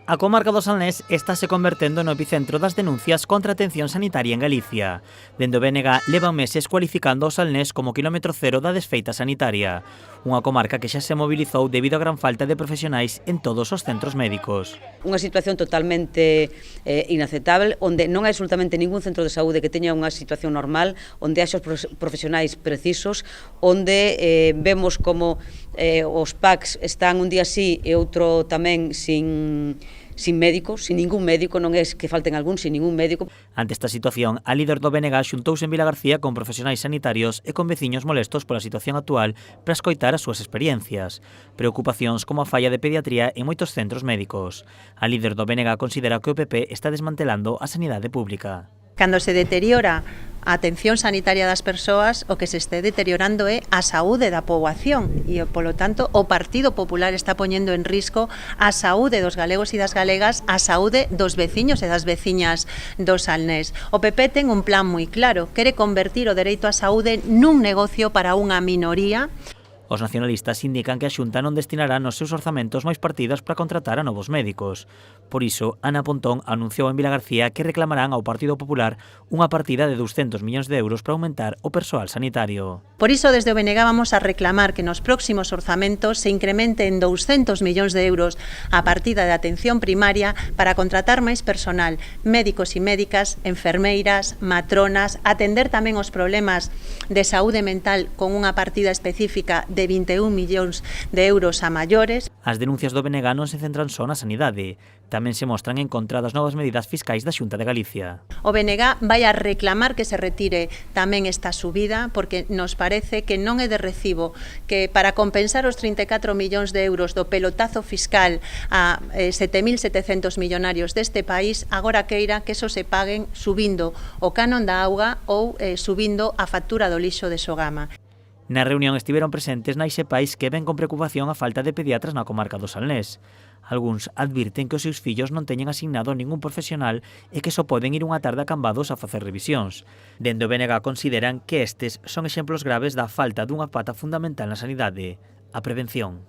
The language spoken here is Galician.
A comarca do Salnés está se convertendo no epicentro das denuncias contra a atención sanitaria en Galicia. Dende o BNG levan meses cualificando o Salnés como quilómetro cero da desfeita sanitaria. Unha comarca que xa se mobilizou debido á gran falta de profesionais en todos os centros médicos. Unha situación totalmente inaceptable, onde non hai absolutamente ningún centro de saúde que teña unha situación normal, onde haxa os profesionais precisos, onde vemos como os PACs están un día sí e outro tamén sin médicos, sin ningún médico, non é que falten algún, sin ningún médico. Ante esta situación, a líder do BNG xuntouse en Vilagarcía con profesionais sanitarios e con veciños molestos pola situación actual para escoitar as súas experiencias. Preocupacións como a falla de pediatría en moitos centros médicos. A líder do BNG considera que o PP está desmantelando a sanidade pública. Cando se deteriora a atención sanitaria das persoas, o que se este deteriorando é a saúde da poboación e, polo tanto, o Partido Popular está poñendo en risco a saúde dos galegos e das galegas, a saúde dos veciños e das veciñas do Salnés. O PP ten un plan moi claro, quere convertir o dereito á saúde nun negocio para unha minoría. Os nacionalistas indican que a Xunta non destinará nos seus orzamentos máis partidas para contratar a novos médicos. Por iso, Ana Pontón anunciou en Vilagarcía que reclamarán ao Partido Popular unha partida de 200 millóns de euros para aumentar o persoal sanitario. Por iso, desde o BNG vamos a reclamar que nos próximos orzamentos se incremente en 200 millóns de euros a partida de atención primaria para contratar máis personal, médicos e médicas, enfermeiras, matronas, atender tamén os problemas de saúde mental con unha partida específica de 21 millóns de euros a maiores. As denuncias do BNG non se centran só na sanidade. Tamén se mostran en contra das novas medidas fiscais da Xunta de Galicia. O BNG vai a reclamar que se retire tamén esta subida porque nos parece que non é de recibo que para compensar os 34 millóns de euros do pelotazo fiscal a 7.700 millonarios deste país, agora queira que eso se paguen subindo o canon da auga ou subindo a factura do lixo de Sogama. Na reunión estiveron presentes nais e pais que ven con preocupación a falta de pediatras na comarca do Salnés. Algúns advirten que os seus fillos non teñen asignado ningún profesional e que só poden ir unha tarde a Cambados a facer revisións. Dende o BNG consideran que estes son exemplos graves da falta dunha pata fundamental na sanidade, a prevención.